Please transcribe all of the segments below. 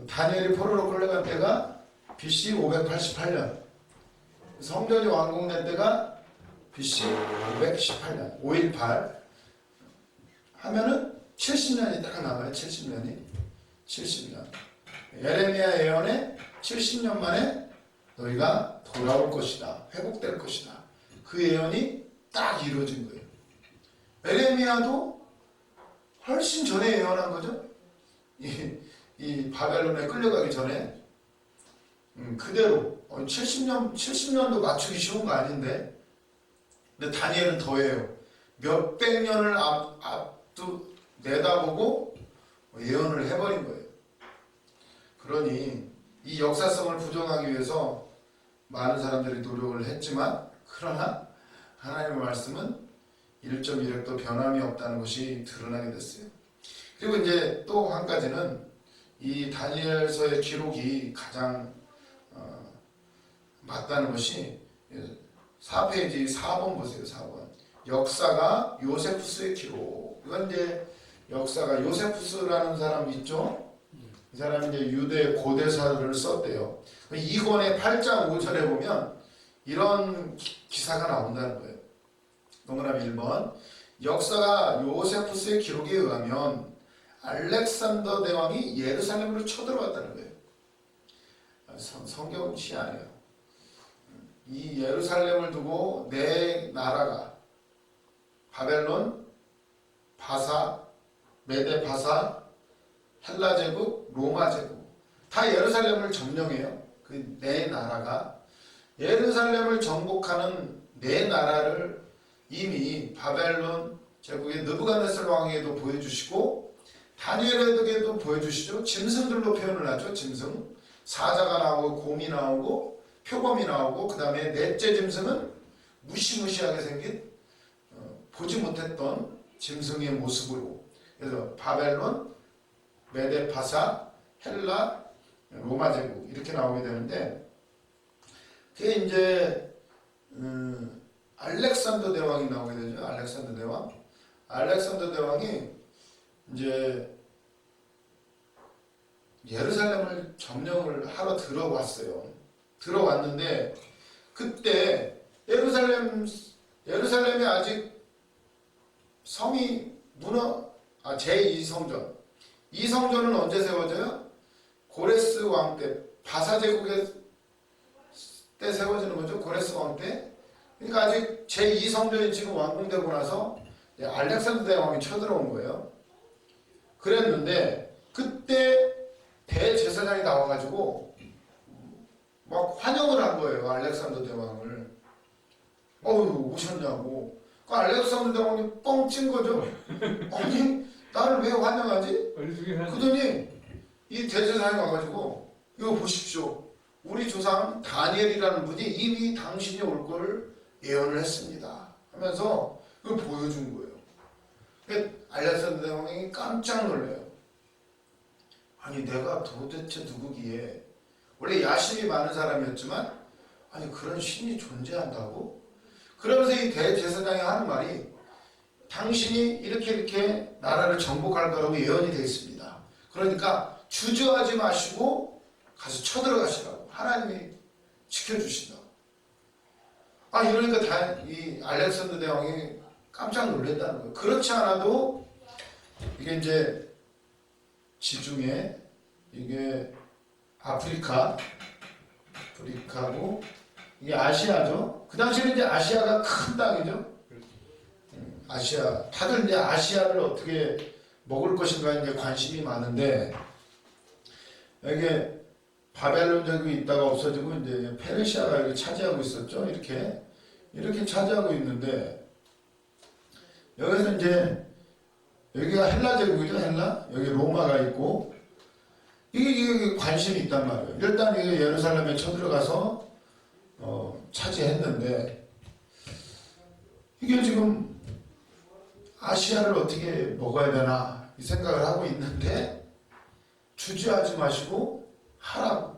다니엘이 포로로 끌려간 때가 BC 588년, 성전이 완공된 때가 BC 518년, 518 하면은 70년이 딱 남아요. 70년이. 70년. 예레미야 예언에 70년 만에 너희가 돌아올 것이다. 회복될 것이다. 그 예언이 딱 이루어진 거예요. 예레미야도 훨씬 전에 예언한 거죠. 이 바벨론에 끌려가기 전에 그대로 70년도 맞추기 쉬운 거 아닌데, 근데 다니엘은 더해요. 몇백 년을 앞도 내다보고 예언을 해버린 거예요. 그러니 이 역사성을 부정하기 위해서 많은 사람들이 노력을 했지만, 그러나 하나님의 말씀은 1.1획도 변함이 없다는 것이 드러나게 됐어요. 그리고 이제 또 한 가지는 이 다니엘서의 기록이 가장 맞다는 것이 4페이지 4번 보세요. 4번. 역사가 요세푸스의 기록. 이건 이제 역사가 요세푸스라는 사람 있죠? 이 사람이 이제 유대 고대사를 썼대요. 2권의 8장 5절에 보면 이런 기사가 나온다는 거예요. 동그라미 1번. 역사가 요세푸스의 기록에 의하면 알렉산더 대왕이 예루살렘으로 쳐들어왔다는 거예요. 성경시 아니에요. 이 예루살렘을 두고 네 나라가 바벨론, 바사, 메데 바사, 헬라 제국, 로마 제국 다 예루살렘을 점령해요. 그 네 나라가 예루살렘을 정복하는 네 나라를 이미 바벨론 제국의 느부갓네살 왕에게도 보여주시고 다니엘에게도 보여주시죠. 짐승들로 표현을 하죠. 짐승. 사자가 나오고 곰이 나오고 표범이 나오고, 그 다음에 넷째 짐승은 무시무시하게 생긴 보지 못했던 짐승의 모습으로. 그래서 바벨론, 메데 파사, 헬라, 로마 제국 이렇게 나오게 되는데, 그게 이제 알렉산더 대왕이 나오게 되죠. 알렉산더 대왕. 알렉산더 대왕이 이제 예루살렘을 점령을 하러 들어왔어요. 들어왔는데 그때 예루살렘이 아직 성이 제2성전. 이 성전은 언제 세워져요? 고레스 왕 때, 바사 제국의 때 세워지는 거죠. 고레스 왕 때. 그러니까 아직 제2성전이 지금 완공되고 나서 알렉산더 대왕이 쳐들어온 거예요. 그랬는데 그때 대제사장이 나와가지고 막 환영을 한 거예요. 알렉산더 대왕을. 오셨냐고. 그 알렉산더 대왕이 뻥친 거죠. 아니 나를 왜 환영하지? 그러더니 이 대제사장이 와가지고 이거 보십시오. 우리 조상 다니엘이라는 분이 이미 당신이 올 걸 예언을 했습니다 하면서 그걸 보여준 거예요. 알렉산더 대왕이 깜짝 놀래요. 아니 내가 도대체 누구기에, 원래 야심이 많은 사람이었지만 아니 그런 신이 존재한다고? 그러면서 이 대제사장이 하는 말이, 당신이 이렇게 나라를 정복할 거라고 예언이 되어 있습니다. 그러니까 주저하지 마시고 가서 쳐들어가시라고 하나님이 지켜주신다고. 이러니까 이 알렉산더 대왕이 깜짝 놀랐다는 거예요. 그렇지 않아도 이게 이제 지중해, 이게 아프리카고 이게 아시아죠. 그 당시에는 이제 아시아가 큰 땅이죠. 아시아, 다들 이제 아시아를 어떻게 먹을 것인가 이제 관심이 많은데, 이게 바벨론 제국이 있다가 없어지고 이제 페르시아가 여기 차지하고 있었죠. 이렇게 차지하고 있는데, 여기서 이제 여기가 헬라 제국이죠. 헬라. 여기 로마가 있고, 이게 관심이 있단 말이에요. 일단 이게 예루살렘에 쳐들어가서 차지했는데, 이게 지금 아시아를 어떻게 먹어야 되나 이 생각을 하고 있는데, 주저하지 마시고 하라고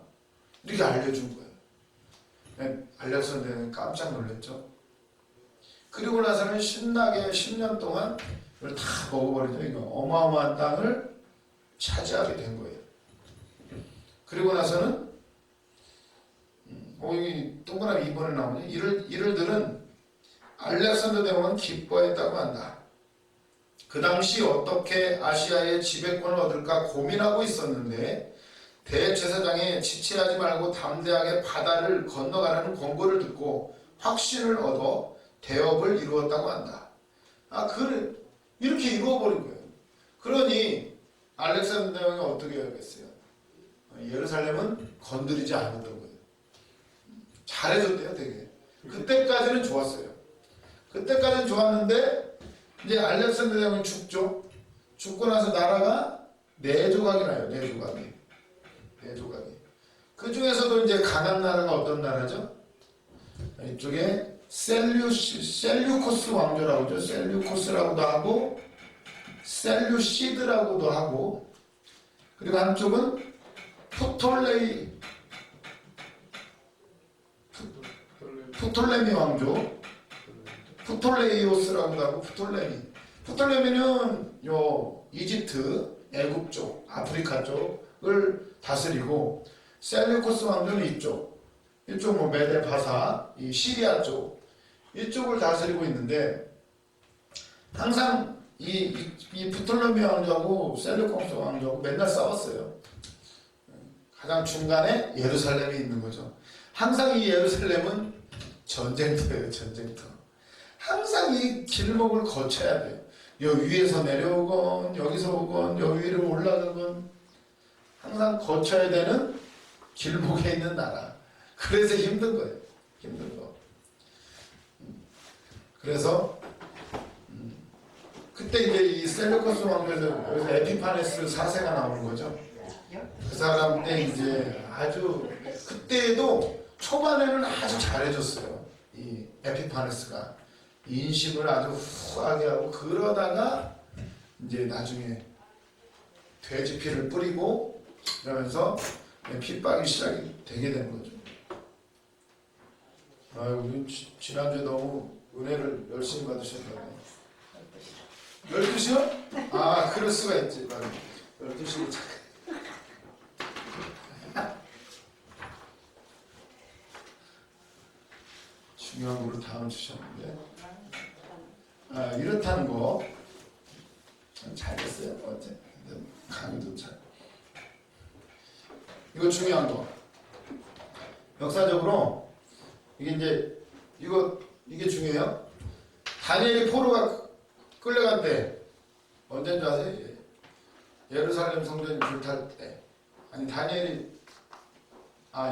이렇게 알려준 거예요. 알렉산더는 깜짝 놀랐죠. 그리고 나서는 신나게 10년 동안 이걸 다 먹어버리죠. 이거 어마어마한 땅을 차지하게 된 거예요. 그리고 나서는 여기 동그라미 2번에 나오네. 이들은 알렉산더 대왕은 기뻐했다고 한다. 그 당시 어떻게 아시아의 지배권을 얻을까 고민하고 있었는데 대제사장이 지체하지 말고 담대하게 바다를 건너가라는 권고를 듣고 확신을 얻어 대업을 이루었다고 한다. 그래. 이렇게 이루어버린 거예요. 그러니 알렉산더 대왕이 어떻게 해야겠어요? 예루살렘은 건드리지 않았던 거예요. 잘해줬대요, 되게. 그때까지는 좋았어요. 그때까지는 좋았는데 이제 알렉산더 대왕이 죽죠. 죽고 나서 나라가 네 조각이 나요. 네 조각이. 그 중에서도 이제 강한 나라가 어떤 나라죠? 이쪽에 셀류코스 왕조라고 하죠. 셀류코스라고도 하고 셀류시드라고도 하고, 그리고 한쪽은 프톨레미 왕조, 프톨레이오스라고도 하고 프톨레미는 요 이집트, 애굽 쪽, 아프리카 쪽을 다스리고, 셀류코스 왕조는 이쪽 뭐 메데파사, 이 시리아 쪽 이쪽을 다스리고 있는데, 항상 이 프톨레미 왕조하고 셀류코스 왕조하고 맨날 싸웠어요. 가장 중간에 예루살렘이 있는 거죠. 항상 이 예루살렘은 전쟁터예요. 전쟁터. 항상 이 길목을 거쳐야 돼요. 여 위에서 내려오건 여기서 오건 여 위로 올라가건 항상 거쳐야 되는 길목에 있는 나라. 그래서 힘든 거예요. 힘든 거. 그래서 그때 이제 이 셀루코스 왕조에서 여기서 에피파네스 4세가 나오는 거죠. 그 사람 때 이제 아주, 그때도 초반에는 아주 잘해줬어요. 이 에피파네스가 인심을 아주 후하게 하고, 그러다가 이제 나중에 돼지 피를 뿌리고 그러면서 핍박이 시작이 되게 되는 거죠. 아이고, 지난주에 너무 은혜를 열심히 받으셨다고. 12시요? 그럴 수가 있지. 12시로 중요한 거를 다음 주셨는데, 이렇다는 거 잘 됐어요. 어째 강의도 잘. 이거 중요한 거. 역사적으로 이게 중요해요. 다니엘이 포로가 끌려갈 때 언제인 줄 아세요? 예루살렘 성전이 불탈 때. 아니, 다니엘이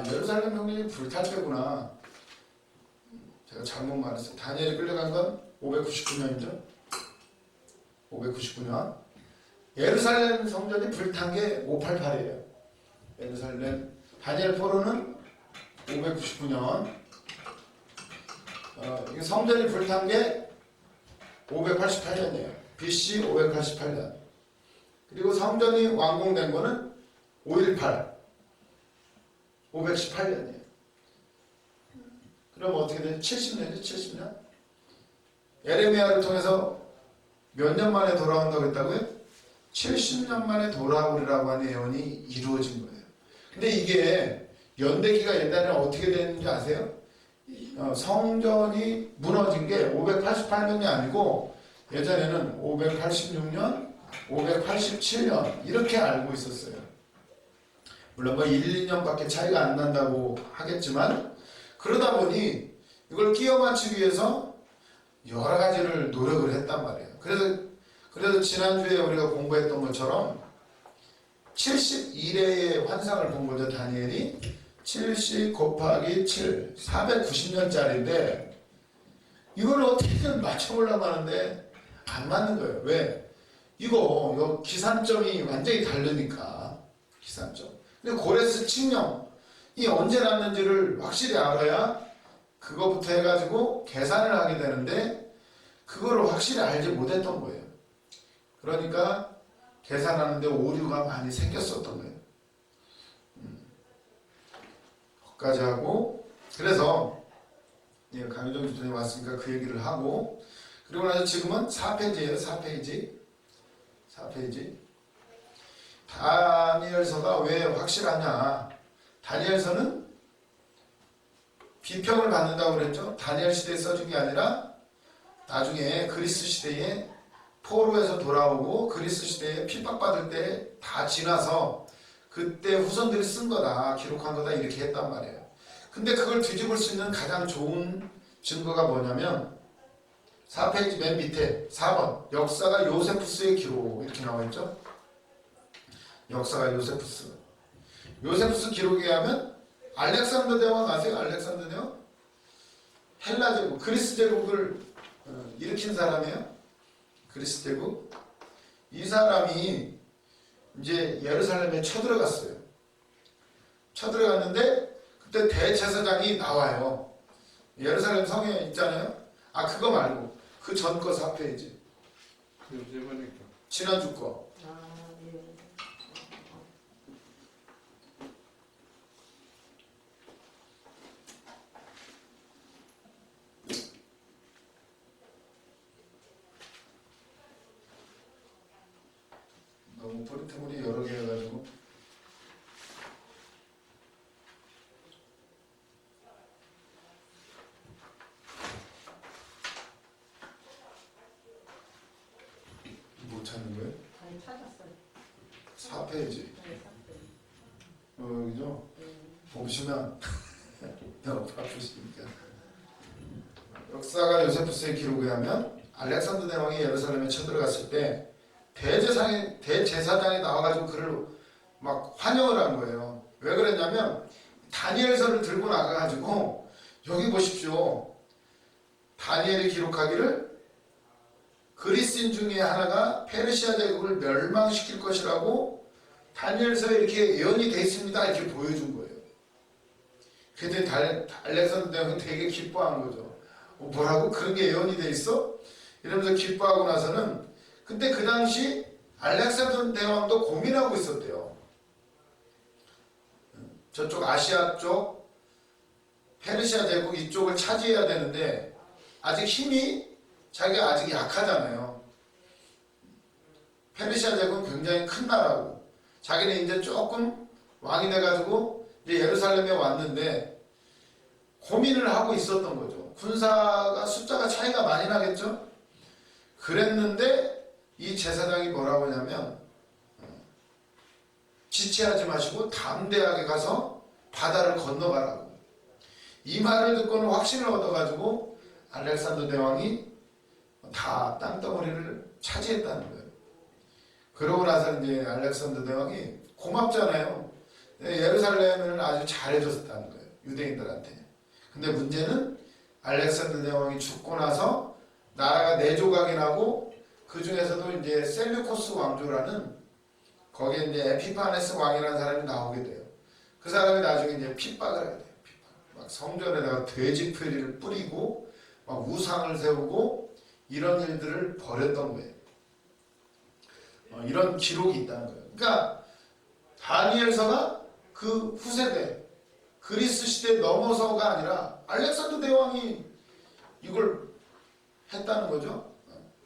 예루살렘 성전이 불탈 때구나. 제가 잘못 말했어요. 다니엘이 끌려간 건 599년이죠. 599년. 예루살렘 성전이 불탄 게 588이에요. 예루살렘 다니엘 포로는 599년. 성전이 불탄 게 588년이에요. BC 588년. 그리고 성전이 완공된 거는 518. 518년이에요. 그럼 어떻게 되지? 70년이죠, 70년. 에레미야를 통해서 몇 년 만에 돌아온다고 했다고요? 70년 만에 돌아오리라고 하는 예언이 이루어진 거예요. 근데 이게 연대기가 옛날에는 어떻게 됐는지 아세요? 성전이 무너진 게 588년이 아니고 예전에는 586년, 587년 이렇게 알고 있었어요. 물론 뭐 1, 2년밖에 차이가 안 난다고 하겠지만, 그러다 보니 이걸 끼워 맞추기 위해서 여러 가지를 노력을 했단 말이에요. 그래서 지난주에 우리가 공부했던 것처럼 71회의 환상을 본 거죠. 다니엘이 70 곱하기 7, 490년짜리인데 이걸 어떻게든 맞춰보려고 하는데 안 맞는 거예요. 왜? 이거 기산점이 완전히 다르니까. 기산점. 근데 고레스 칙령이 언제 났는지를 확실히 알아야 그거부터 해가지고 계산을 하게 되는데 그거를 확실히 알지 못했던 거예요. 그러니까 계산하는데 오류가 많이 생겼었던 거예요. 거기까지 하고, 그래서 강의정 주전에 왔으니까 그 얘기를 하고, 그리고 나서 지금은 4페이지예요. 4페이지. 다니엘서가 왜 확실하냐? 다니엘서는 비평을 받는다고 그랬죠. 다니엘 시대에 써준 게 아니라 나중에 그리스 시대에 포로에서 돌아오고 그리스 시대에 핍박받을 때 다 지나서 그때 후손들이 쓴 거다, 기록한 거다 이렇게 했단 말이에요. 근데 그걸 뒤집을 수 있는 가장 좋은 증거가 뭐냐면 4페이지 맨 밑에 4번 역사가 요세푸스의 기록 이렇게 나와 있죠. 역사가 요세푸스. 요세푸스 기록에 하면 알렉산더 대왕 아세요? 알렉산더 대왕? 헬라 제국, 그리스 제국을 일으킨 사람이에요. 그리스 제국. 이 사람이 이제 예루살렘에 쳐들어갔어요. 쳐들어갔는데 그때 대제사장이 나와요. 예루살렘 성에 있잖아요. 아 그거 말고 그 전 거 4페이지. 지난주 거. 너무 포리트물이 여러 개 해가지고 못 찾는 거예요? 아니 찾았어요. 4페이지. 네, 여기죠? 보시면 너무 바쁘시니까. 역사가 요세푸스의 기록에 하면 알렉산더 대왕이 예루살렘에 쳐들어갔을 때 대제사장이 나와가지고 그를 막 환영을 한 거예요. 왜 그랬냐면 다니엘서를 들고 나가가지고 여기 보십시오. 다니엘이 기록하기를 그리스인 중에 하나가 페르시아 제국을 멸망시킬 것이라고 다니엘서에 이렇게 예언이 돼 있습니다. 이렇게 보여준 거예요. 그랬더니 알렉산더 대왕이 되게 기뻐한 거죠. 뭐라고? 그런 게 예언이 돼 있어? 이러면서 기뻐하고 나서는 근데 그 당시 알렉산더 대왕도 고민하고 있었대요. 저쪽 아시아 쪽 페르시아 제국 이쪽을 차지해야 되는데 아직 힘이 자기가 아직 약하잖아요. 페르시아 제국은 굉장히 큰 나라고 자기는 이제 조금 왕이 돼가지고 이제 예루살렘에 왔는데 고민을 하고 있었던 거죠. 군사가 숫자가 차이가 많이 나겠죠. 그랬는데 이 제사장이 뭐라고 하냐면 지체하지 마시고 담대하게 가서 바다를 건너가라고. 이 말을 듣고는 확신을 얻어가지고 알렉산더 대왕이 다 땅덩어리를 차지했다는 거예요. 그러고 나서 이제 알렉산더 대왕이 고맙잖아요. 예루살렘을 아주 잘해줬다는 거예요. 유대인들한테. 근데 문제는 알렉산더 대왕이 죽고 나서 나라가 네 조각이 나고 그 중에서도 이제 셀류코스 왕조라는 거기에 이제 에피파네스 왕이라는 사람이 나오게 돼요. 그 사람이 나중에 이제 핍박을 하게 돼요. 막 성전에다가 돼지 폐리를 뿌리고 막 우상을 세우고 이런 일들을 벌였던 거예요. 이런 기록이 있다는 거예요. 그러니까 다니엘서가 그 후세대 그리스 시대 넘어서가 아니라 알렉산더 대왕이 이걸 했다는 거죠.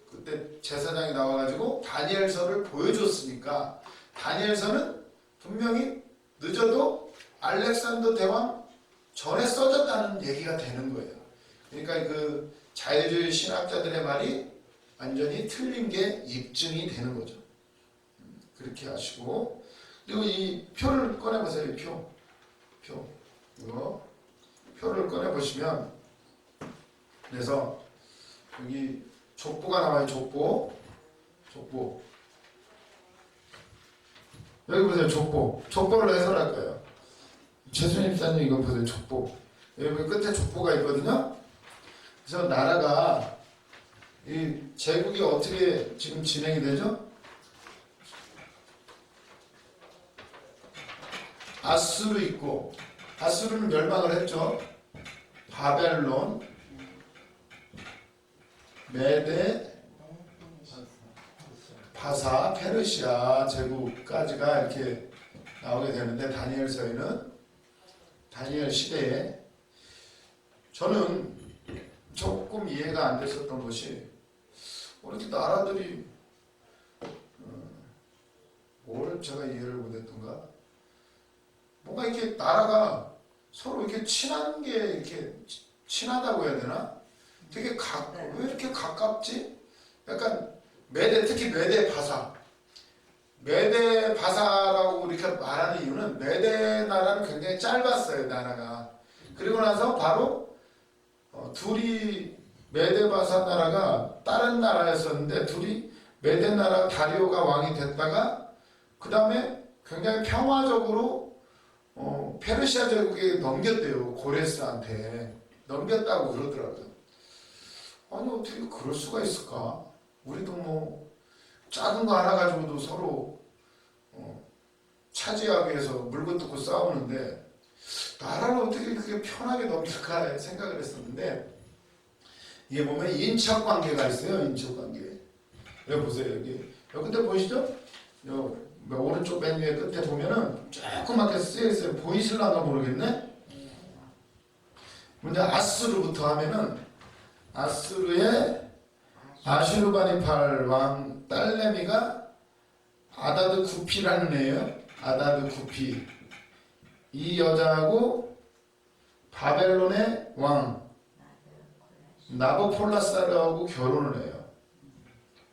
그때 제사장이 나와가지고 다니엘서를 보여줬으니까 다니엘서는 분명히 늦어도 알렉산더 대왕 전에 써졌다는 얘기가 되는 거예요. 그러니까 그 자유주의 신학자들의 말이 완전히 틀린 게 입증이 되는 거죠. 그렇게 하시고 그리고 이 표를 꺼내보세요. 이 표. 이거 표를 꺼내보시면 그래서 여기 족보가 나와요. 족보 여기 보세요. 족보를 해설할 거예요. 최순임 사님 이거 보세요. 족보 여기 끝에 족보가 있거든요. 그래서 나라가 이 제국이 어떻게 지금 진행이 되죠? 아수르 있고 아수르는 멸망을 했죠. 바벨론, 메데, 바사, 페르시아 제국까지가 이렇게 나오게 되는데 다니엘서에는 다니엘 시대에 저는 조금 이해가 안 됐었던 것이 이렇게 나라들이 뭘 제가 이해를 못했던가? 뭔가 이렇게 나라가 서로 이렇게 친한 게 이렇게 친하다고 해야 되나? 되게 왜 이렇게 가깝지? 약간 특히 메대 바사. 메대 바사라고 이렇게 말하는 이유는 메대 나라는 굉장히 짧았어요, 나라가. 그리고 나서 바로 둘이 메대 바사 나라가 다른 나라였었는데 둘이 메대 나라 다리오가 왕이 됐다가 그 다음에 굉장히 평화적으로 페르시아 제국에 넘겼대요. 고레스한테 넘겼다고 그러더라고요. 아니 어떻게 그럴 수가 있을까? 우리도 뭐 작은 거 하나 가지고도 서로 차지하기 위해서 물고 뜯고 싸우는데 나라를 어떻게 그렇게 편하게 넘길까 생각을 했었는데 이게 보면 인척관계가 있어요. 인척관계. 여기 보세요. 여기 끝에 보이시죠? 오른쪽 맨 위에 끝에 보면은 조그맣게 쓰여있어요. 보이실라나 모르겠네. 먼저 아수르부터 하면은 아수르의 아슈르바니팔 왕 딸내미가 아다드 구피라는 애예요. 아다드 구피. 이 여자하고 바벨론의 왕 나보폴라사르하고 결혼을 해요.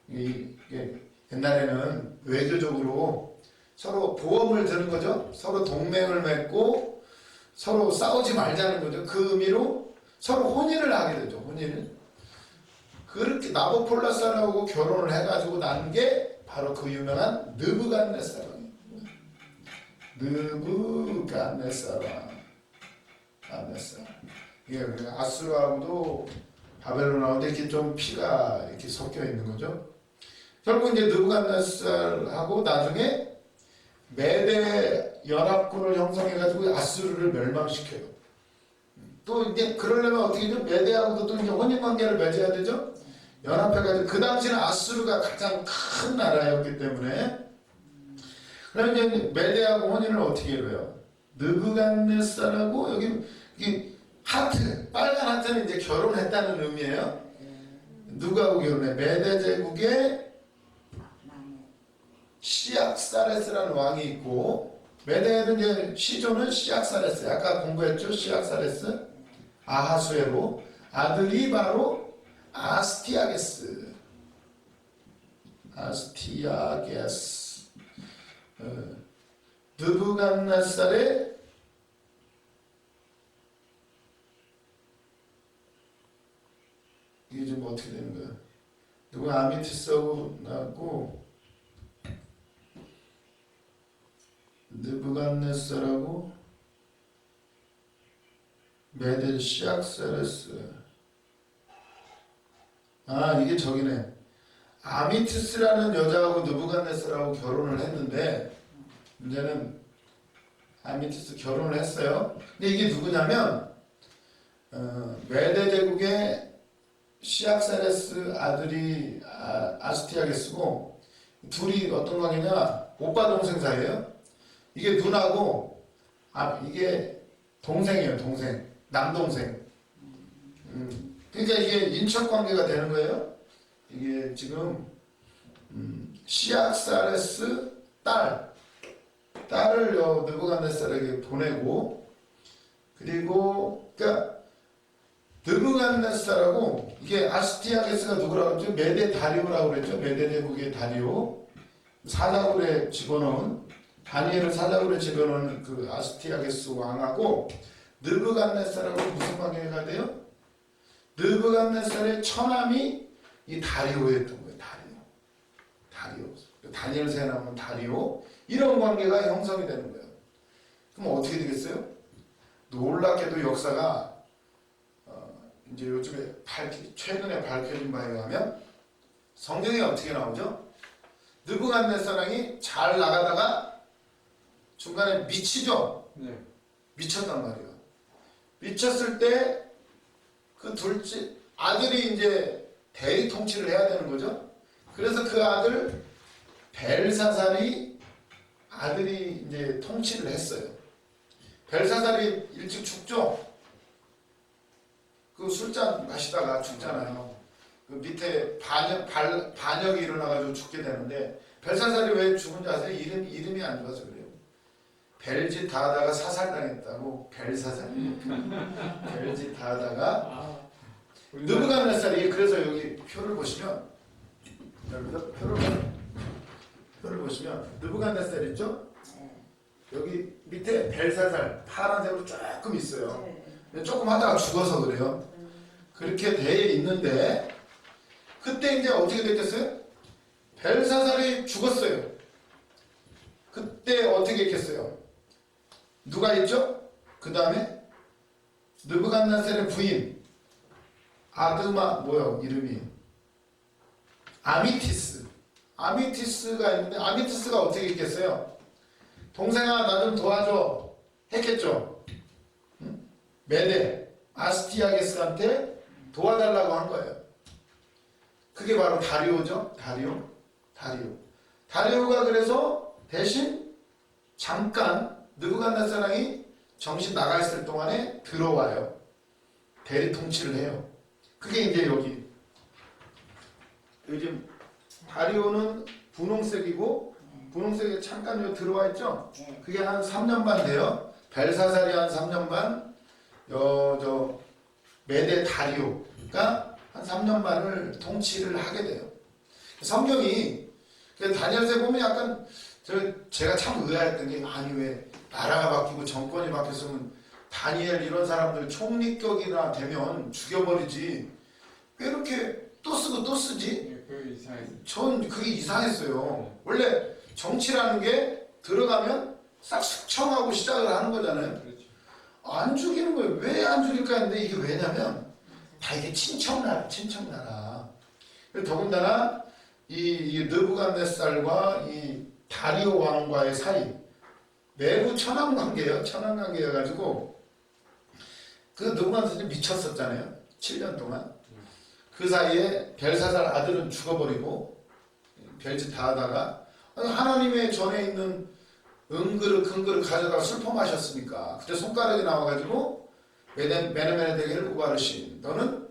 이게 옛날에는 외교적으로 서로 보험을 드는 거죠. 서로 동맹을 맺고 서로 싸우지 말자는 거죠. 그 의미로 서로 혼인을 하게 되죠. 혼인을. 그렇게 나보폴라사르하고 결혼을 해가지고 난 게 바로 그 유명한 느부갓네살왕이에요. 느부갓네살왕. 이게 아수르하고도 바벨론하고도 이렇게 좀 피가 이렇게 섞여 있는 거죠. 결국 이제 느부갓네살하고 나중에 메대 연합군을 형성해가지고 아수르를 멸망시켜요. 또 이제 그러려면 어떻게 되죠? 메대하고도 또 이제 혼인관계를 맺어야 되죠. 연합해가지고 그 당시는 아수르가 가장 큰 나라였기 때문에 그럼 이제 메대하고 혼인을 어떻게 해요? 느부갓네살하고 여기 이 하트 빨간 하트는 이제 결혼했다는 의미예요. 누구하고 결혼해? 메대 제국의 시악사레스라는 왕이 있고 메대에는 이제 시조는 시악사레스 아까 공부했죠? 시악사레스 아하수에로 아들이 바로 아스티아게스 느부갓네살의 이게 좀 어떻게 되는 거야? 누구 아미티스하고 나고 느부갓네살하고 메데 시악사레스 이게 저기네. 아미티스라는 여자하고 느부갓네살하고 결혼을 했는데 문제는 아미티스 결혼을 했어요. 근데 이게 누구냐면 메데 제국의 시악사레스 아들이 아스티아게스고 둘이 어떤 관계냐 오빠 동생 사이예요. 이게 누나고 이게 동생이에요. 동생 남동생. 그러니까 이게 인척관계가 되는 거예요. 이게 지금 시악사레스 딸을 느부갓네살에게 보내고 그리고 그러니까 느부갓네살하고 이게 아스티아게스가 누구라고 그랬죠? 메데 다리오라고 그랬죠? 메데 제국의 다리오 사자굴에 집어넣은 다니엘을 사자굴에 집어넣은 그 아스티아게스 왕하고 느부갓네살하고 무슨 관계가 돼요? 느부갓네살의 처남이 이 다리오였던 거예요. 다리오. 다니엘서에 나오는 다리오. 이런 관계가 형성이 되는 거예요. 그럼 어떻게 되겠어요? 놀랍게도 역사가 이제 요즘에 최근에 밝혀진 바에 의하면 성경에 어떻게 나오죠? 느부갓네살이 잘 나가다가 중간에 미치죠? 네. 미쳤단 말이에요. 미쳤을 때 그 둘째 아들이 이제 대리 통치를 해야 되는 거죠. 그래서 그 아들 벨사살이 아들이 이제 통치를 했어요. 벨사살이 일찍 죽죠. 그 술잔 마시다가 죽잖아요. 그 밑에 반역이 일어나가지고 죽게 되는데 벨사살이 왜 죽은지 아세요? 이름이 안 좋아서 그래요. 별짓 다 하다가 사살당했다고 벨사살. 별짓 다 하다가 느부갓네살이 그래서 여기 표를 보시면 여기서 표를 보시면 느부갓네살 있죠? 여기 밑에 벨사살 파란색으로 조금 있어요. 조금 하다가 죽어서 그래요. 그렇게 돼 있는데 그때 이제 어떻게 됐겠어요? 벨사살이 죽었어요. 그때 어떻게 했겠어요? 누가 있죠? 그 다음에 느부갓네살의 부인 아드마 뭐요? 이름이 아미티스가 있는데 아미티스가 어떻게 했겠어요? 동생아 나 좀 도와줘 했겠죠? 응? 메데 아스티아게스한테 도와달라고 한 거예요. 그게 바로 다리오죠. 다리오가 그래서 대신 잠깐 느부갓네살이 정신 나가 있을 동안에 들어와요. 대리 통치를 해요. 그게 이제 여기 요즘 다리오는 분홍색이고 분홍색에 잠깐 여기 들어와 있죠. 그게 한 3년 반 돼요. 벨사살이 한 3년 반, 저 메데 다리오가 한 3년 반을 통치를 하게 돼요. 성경이 다니엘서에 보면 약간 제가 참 의아했던 게 아니 왜 나라가 바뀌고 정권이 바뀌었으면 다니엘 이런 사람들 총리격이나 되면 죽여버리지 왜 이렇게 또 쓰고 또 쓰지? 전 그게 이상했어요. 원래 정치라는 게 들어가면 싹 숙청하고 시작을 하는 거잖아요. 안 죽이는 거예요. 왜 안 죽일까 했는데 이게 왜냐면 다 이게 친척나라. 더군다나 이 느부갓네살과 이 다리오 왕과의 사이 매우 천황 관계여가지고 그 느부갓네살이 미쳤었잖아요. 7년 동안. 그 사이에 벨사살 아들은 죽어버리고 별짓 다 하다가 하나님의 전에 있는 은그릇 가져다가 술퍼 마셨으니까 그때 손가락이 나와가지고 메네메네데게를 우가르신 너는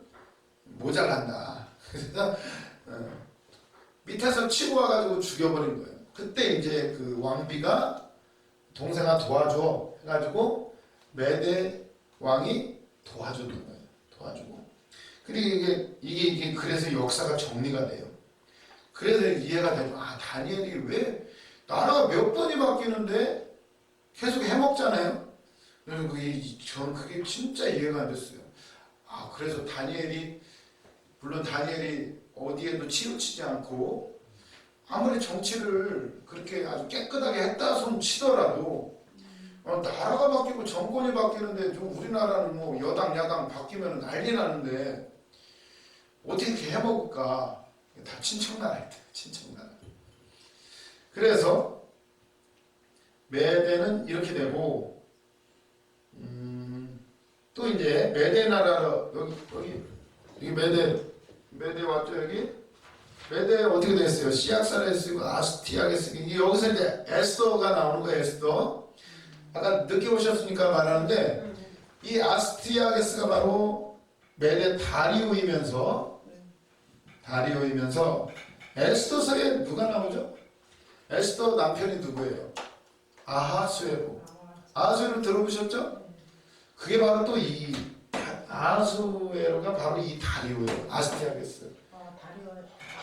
모자란다. 그래서 밑에서 치고 와가지고 죽여버린 거예요. 그때 이제 그 왕비가 동생아 도와줘 해가지고 메데 왕이 도와주는 거예요. 도와주고. 그리고 이게 그래서 역사가 정리가 돼요. 그래서 이해가 되죠. 아 다니엘이 왜 나라가 몇 번이 바뀌는데 계속 해먹잖아요. 그래서 전 그게 진짜 이해가 안 됐어요. 아 그래서 물론 다니엘이 어디에도 치우치지 않고 아무리 정치를 그렇게 아주 깨끗하게 했다 손 치더라도 나라가 바뀌고 정권이 바뀌는데 좀 우리나라는 뭐 여당 야당 바뀌면 난리 나는데 어떻게 이렇게 해먹을까? 다 친척나라였대. 친척나라. 그래서 메대는 이렇게 되고 또 이제 메대 나라로 여기 메대 왔죠 여기? 메대 어떻게 됐어요? 시약살에 쓰고 아스티아게 쓰고 여기서 이제 에스더가 나오는 거예요. 에스더. 아까 늦게 오셨으니까 말하는데 이 아스티아게스가 바로 메대 다리오이면서 에스더서에 누가 나오죠? 에스더 남편이 누구예요? 아하수에로. 아하수에로 들어보셨죠? 그게 바로 또 이 아하수에로가 바로 이 다리오예요. 아스티아게스.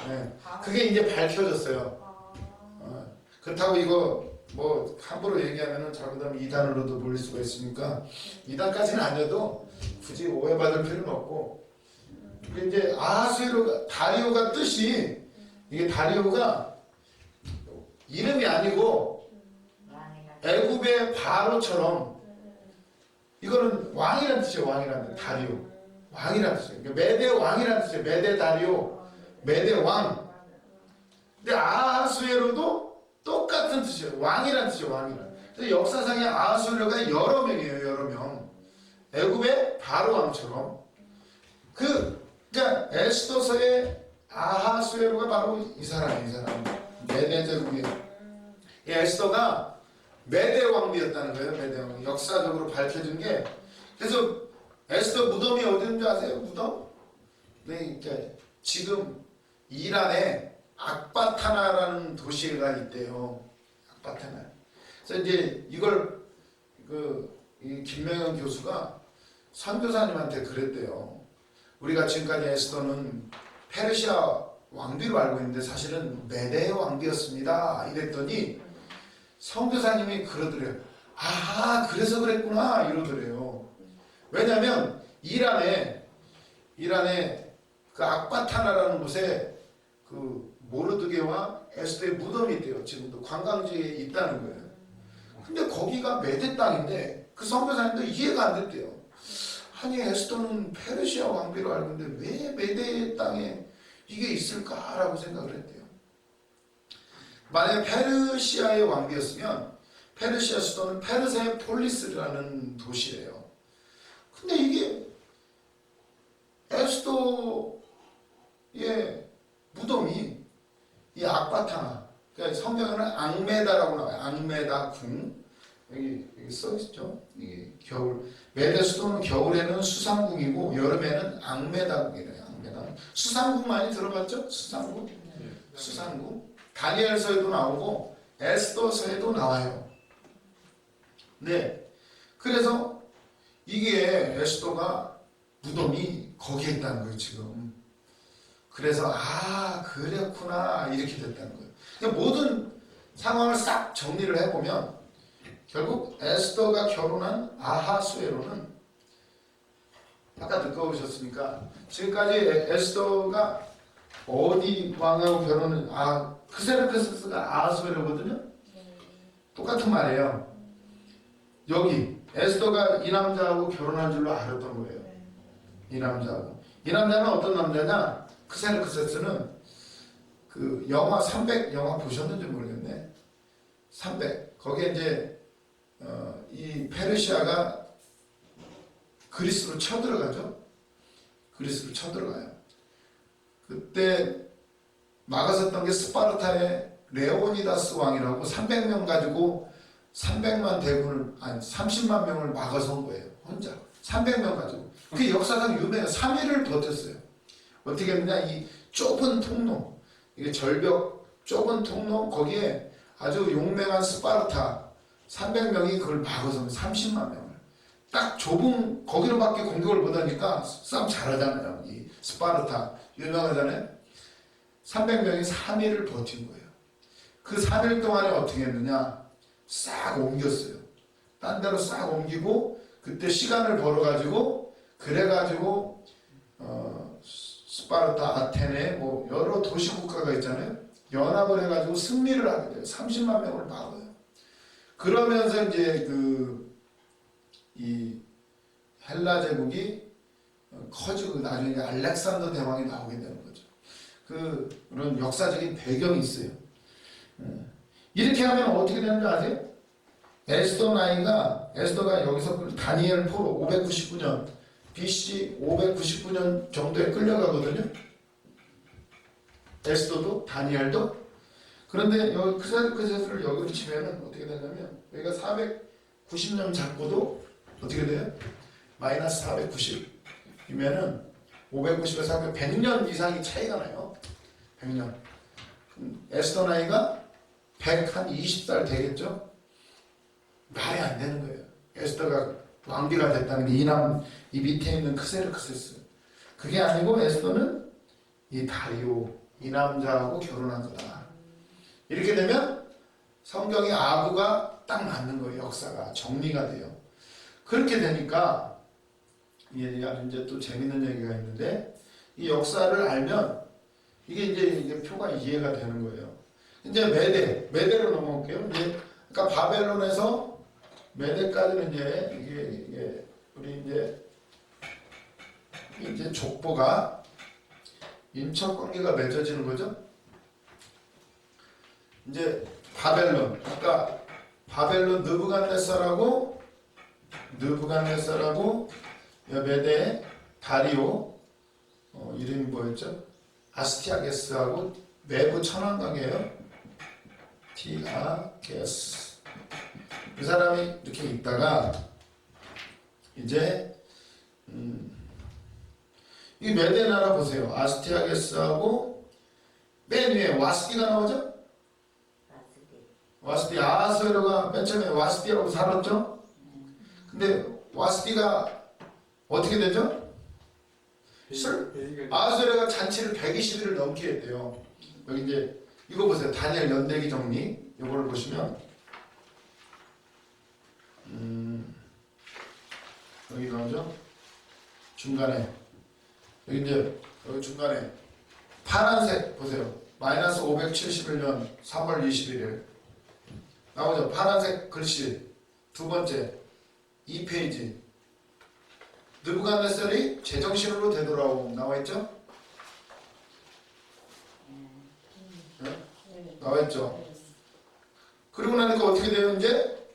네. 그게 이제 밝혀졌어요. 그렇다고 이거 뭐 함부로 얘기하면은 잘못하면 이단으로도 몰릴 수가 있으니까 이단까지는 아니어도 굳이 오해받을 필요는 없고 이제 아하수에로가 다리오가 뜻이 이게 다리오가 이름이 아니고 애굽의 바로처럼 이거는 왕이라는 뜻이에요. 왕이라는 뜻. 다리오 왕이라는 뜻이에요. 그러니까 메대 왕이라는 뜻이에요. 메대 다리오 메대 왕. 근데 아하수에로도 똑같은 뜻이에요. 왕이라는 뜻이에요. 왕이라는. 그래서 역사상에 아하수에로가 여러 명이에요. 여러 명. 애굽의 바로 왕처럼 그러니까 에스더서의 아하수에로가 바로 이 사람 메대 제국이에요. 에스더가 메대 왕비였다는 거예요. 메대 왕. 역사적으로 밝혀진 게 그래서 에스더 무덤이 어디 있는지 아세요? 무덤? 네, 그러니까 지금 이란에 악바타나라는 도시가 있대요. 악바타나. 그래서 이제 이걸 이 김명현 교수가 선교사님한테 그랬대요. 우리가 지금까지 에스더는 페르시아 왕비로 알고 있는데 사실은 메대의 왕비였습니다. 이랬더니 선교사님이 그러더래요. 아, 그래서 그랬구나 이러더래요. 왜냐하면 이란에 그 악바타나라는 곳에 그 모르드게와 에스더의 무덤이 있대요. 지금도 관광지에 있다는 거예요. 근데 거기가 메대 땅인데 그 선교사님도 이해가 안 됐대요. 아니 에스더는 페르시아 왕비로 알고 있는데 왜 메대 땅에 이게 있을까라고 생각을 했대요. 만약에 페르시아의 왕비였으면 페르시아 수도는 페르세폴리스라는 도시예요. 근데 이게 에스더의 무덤이 이 악바타나, 그러니까 성경에는 앙메다라고 나와요. 앙메다 궁. 여기 써있죠. 이게 겨울, 메대 수도는 겨울에는 수상궁이고 여름에는 앙메다궁이래요. 앙메다. 수상궁 많이 들어봤죠? 수상궁. 수상궁. 다니엘서에도 나오고 에스더서에도 나와요. 네. 그래서 이게 에스더가 무덤이 거기에 있다는 거예요, 지금. 그래서 아, 그랬구나 이렇게 됐다는 거예요. 그러니까 모든 상황을 싹 정리를 해보면 결국 에스더가 결혼한 아하수에로는 아까 듣고 오셨으니까 지금까지 에스더가 어디 왕하고 결혼을 크세르크스가 아하수에로거든요. 똑같은 말이에요. 여기 에스더가 이 남자하고 결혼한 줄로 알았던 거예요. 이 남자하고. 이 남자는 어떤 남자냐? 크세르크세스는 그 영화 300 영화 보셨는지 모르겠네. 300 거기에 이제 이 페르시아가 그리스로 쳐들어가죠. 그리스로 쳐들어가요. 그때 막아섰던 게 스파르타의 레오니다스 왕이라고 300명 가지고 300만 대군을 30만 명을 막아선 거예요. 혼자 300명 가지고. 그게 역사상 유명해요. 3일을 버텼어요. 어떻게 했느냐, 이 좁은 통로, 이게 절벽 좁은 통로, 거기에 아주 용맹한 스파르타 300명이 그걸 막아서 30만 명을 딱 좁은 거기로밖에 공격을 못하니까 싸움 잘하잖아요. 이 스파르타 유명하잖아요. 300명이 3일을 버틴 거예요. 그 3일 동안에 어떻게 했느냐, 싹 옮겼어요. 딴 데로 싹 옮기고 그때 시간을 벌어가지고 그래가지고 스파르타, 아테네 뭐 여러 도시 국가가 있잖아요. 연합을 해가지고 승리를 하게 돼요. 30만 명을 막아요. 그러면서 이제 이 헬라 제국이 커지고 나중에 알렉산더 대왕이 나오게 되는 거죠. 그런 역사적인 배경이 있어요. 이렇게 하면 어떻게 되는지 아세요? 에스더가 여기서 다니엘 포로 599년 BC 599년 정도에 끌려가거든요. 에스더도 다니엘도. 그런데 여기 크세르크세스를 여기로 치면은 어떻게 되냐면 여기가 490년 잡고도 어떻게 돼요? 마이너스 490이면은 590에서 100년 이상이 차이가 나요. 100년. 에스더 나이가 120살 되겠죠? 말이 안 되는 거예요. 에스더가 왕비가 됐다는 게 이 밑에 있는 크세르크세스. 그게 아니고 에스더는 이 다리오, 이 남자하고 결혼한 거다. 이렇게 되면 성경의 아구가 딱 맞는 거예요. 역사가 정리가 돼요. 그렇게 되니까 이제 또 재밌는 얘기가 있는데, 이 역사를 알면 이게 표가 이해가 되는 거예요. 이제 메대로 넘어올게요. 그러니까 바벨론에서 메대까지는 이게 우리 이제 족보가 인척 관계가 맺어지는 거죠. 이제 바벨론, 아까 바벨론 느부갓네살하고 메대 다리오, 이름이 뭐였죠? 아스티아게스하고 내부 천왕관계예요. 티아게스. 그 사람이 이렇게 있다가 이제 이 메대 나라 보세요. 아스티아게스하고 맨 위에 와스디가 나오죠? 와스디. 아하수에로가 맨 처음에 와스디라고 살았죠? 근데 와스디가 어떻게 되죠? 아하수에로가 잔치를 120일을 넘게 했대요. 여기 이제 이거 보세요. 다니엘 연대기 정리 이거를 보시면 여기 나오죠? 중간에 여기 이제 여기 중간에 파란색 보세요. 마이너스 571년 3월 21일 나오죠? 파란색 글씨 두 번째 2페이지 느부갓네살이 제정신으로 되돌아옴 나와있죠? 네? 나와있죠? 그리고 나니까 어떻게 돼요? 이제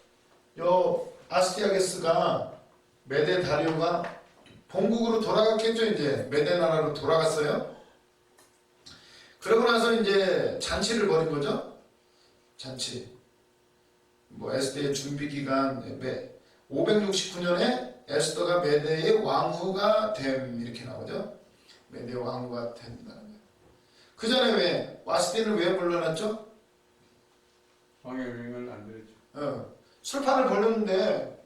요 아스티아게스가 메데 다리오가 본국으로 돌아갔겠죠. 이제 메데 나라로 돌아갔어요. 그러고 나서 이제 잔치를 벌인 거죠. 잔치. 뭐 에스더의 준비 기간 569년에 에스더가 메데의 왕후가 됨 이렇게 나오죠. 메데의 왕후가 된다는 거예요. 그 전에 왜 와스디를 왜 불러놨죠? 왕의 명을 안 들었죠. 술판을 벌렸는데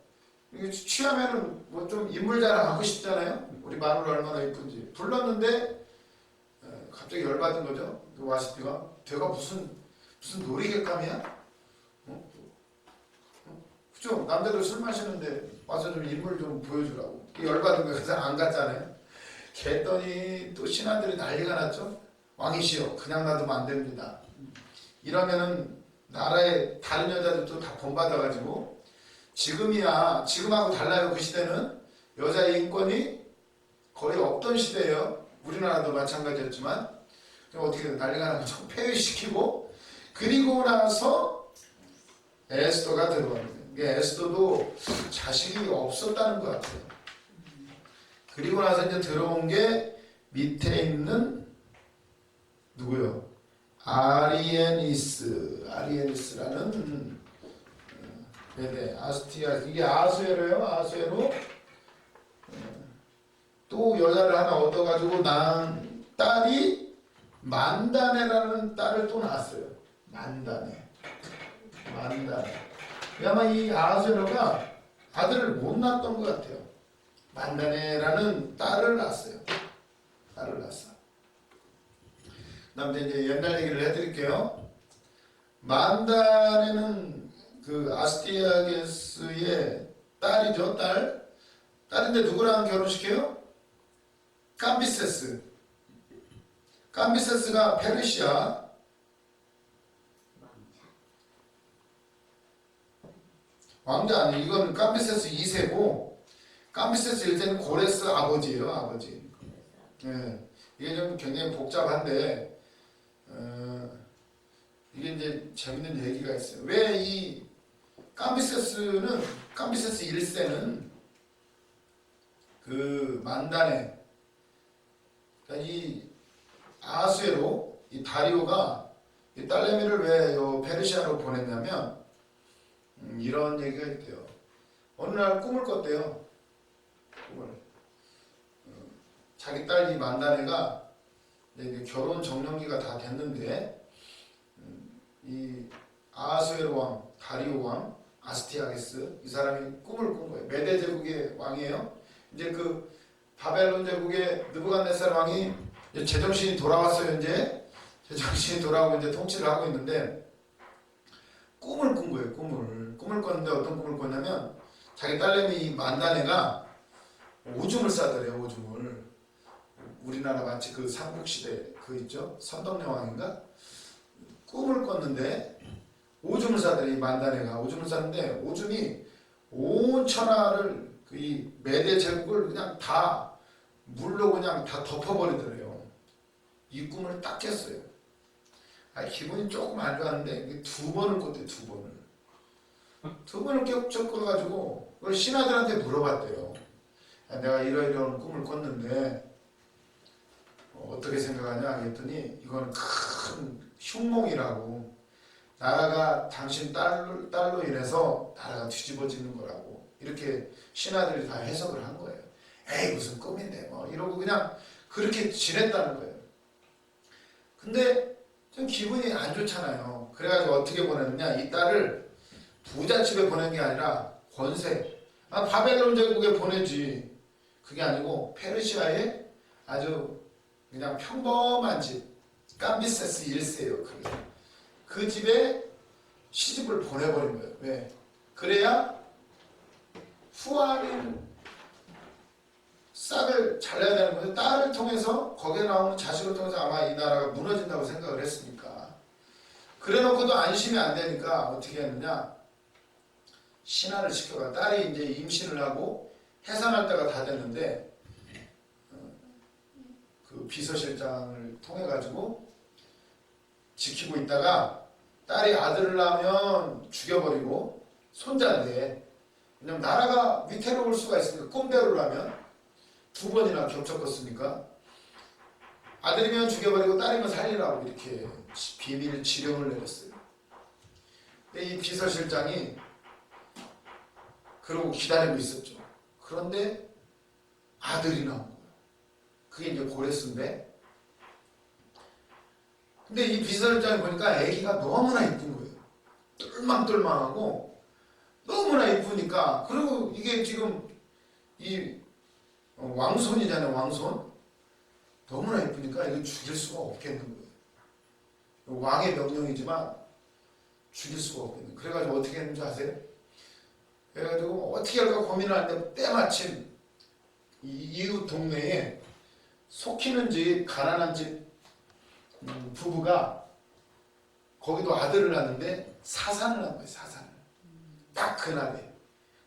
취하면은 뭐 좀 인물 자랑하고 싶잖아요. 우리 마누라 얼마나 이쁜지 불렀는데 갑자기 열받은 거죠. 그 와스디가 걔가 무슨 놀이객감이야? 그죠? 남자들 술 마시는데 와서 좀 인물 좀 보여주라고 열받은 거예요. 그래서 안 갔잖아요. 걔더니 또 신하들이 난리가 났죠. 왕이시여 그냥 놔두면 안 됩니다. 이러면은 나라의 다른 여자들도 다 본받아가지고 지금하고 달라요. 그 시대는 여자의 인권이 거의 없던 시대예요. 우리나라도 마찬가지였지만 어떻게 난리가 나서 폐위시키고 그리고 나서 에스더가 들어옵니다. 에스더도 자식이 없었다는 것 같아요. 그리고 나서 이제 들어온 게 밑에 있는 누구요? 아리에니스라는 메데 아스티아 이게 아수에로예요. 아수에로 또 여자를 하나 얻어가지고 낳은 딸이 만다네라는 딸을 또 낳았어요. 만다네. 아마 이 아수에로가 아들을 못 낳았던 것 같아요. 만다네라는 딸을 낳았어요. 그다음에 이제 옛날 얘기를 해드릴게요. 만다네는 그 아스티아게스의 딸이죠. 딸인데 누구랑 결혼시켜요? 캄비세스가 페르시아 왕자 아니에요. 이건 캄비세스 2세고 캄비세스 1세는 고레스 아버지예요. 아버지. 네. 이게 좀 굉장히 복잡한데 이게 이제 재밌는 얘기가 있어요. 왜 이 캄비세스 1세는 그 만다네 그러니까 이 아수에로 이 다리오가 이 딸내미를 왜 요 페르시아로 보냈냐면 이런 얘기가 있대요. 어느 날 꿈을 꿨대요. 자기 딸 이 만다네가 이제 결혼 정년기가 다 됐는데 이 아하수에로 왕, 다리오 왕, 아스티아게스 이 사람이 꿈을 꾼 거예요. 메데 제국의 왕이에요. 이제 그 바벨론 제국의 느부갓네살 왕이 이제 제정신이 돌아왔어요. 이제 제정신이 돌아오고 이제 통치를 하고 있는데 꿈을 꾼 거예요. 꿈을 꿨는데 어떤 꿈을 꿨냐면 자기 딸내미 이 만다네가 오줌을 싸더래요. 오줌을. 우리나라 마치 그 삼국시대 그 있죠? 선덕여왕인가? 꿈을 꿨는데 오줌을 싸더니 만다네가 오줌을 쌌는데 오줌이 온 천하를 그 이 메데 제국을 그냥 다 물로 그냥 다 덮어버리더래요. 이 꿈을 딱 깼어요. 기분이 조금 안 좋았는데 두 번을 꿨대. 두 번을 껴가지고 그걸 신하들한테 물어봤대요. 내가 이러이러한 꿈을 꿨는데 어떻게 생각하냐 했더니 이건 큰 흉몽이라고 나라가 당신 딸로 인해서 나라가 뒤집어지는 거라고 이렇게 신하들이 다 해석을 한 거예요. 에이 무슨 꿈인데 뭐 이러고 그냥 그렇게 지냈다는 거예요. 근데 좀 기분이 안 좋잖아요. 그래가지고 어떻게 보냈느냐, 이 딸을 부잣집에 보낸 게 아니라 권세, 바벨론 제국에 보내지. 그게 아니고 페르시아의 아주 그냥 평범한 집, 깜비세스 1세예요. 그게. 그 집에 시집을 보내버린 거예요. 왜? 그래야 후아린 싹을 잘라야 되는 거예요. 딸을 통해서, 거기에 나오는 자식을 통해서 아마 이 나라가 무너진다고 생각을 했으니까. 그래 놓고도 안심이 안 되니까 어떻게 했느냐, 신하를 시켜가. 딸이 이제 임신을 하고 해산할 때가 다 됐는데 그 비서실장을 통해 가지고 지키고 있다가 딸이 아들을 낳으면 죽여버리고, 손자인데 왜냐면 나라가 위태로울 수가 있으니까, 꼼대로를 하면 두 번이나 겹쳤겠습니까? 아들이면 죽여버리고 딸이면 살리라고 이렇게 비밀 지령을 내렸어요. 근데 이 비서실장이 그러고 기다리고 있었죠. 그런데 아들이 나온 거예요. 그게 이제 고레스인데, 근데 이 비서실장이 보니까 아기가 너무나 이쁜 거예요. 똘망똘망하고 너무나 이쁘니까. 그리고 이게 지금 이 왕손이잖아요. 왕손. 너무나 이쁘니까 이거 죽일 수가 없겠는 거예요. 왕의 명령이지만 죽일 수가 없겠는 거예요. 그래가지고 어떻게 했는지 아세요? 그래가지고 어떻게 할까 고민을 하는데, 때마침 이웃 동네에 속히는 집, 가난한 집 부부가 거기도 아들을 낳는데 사산을 한 거예요. 사산을. 딱 그날에.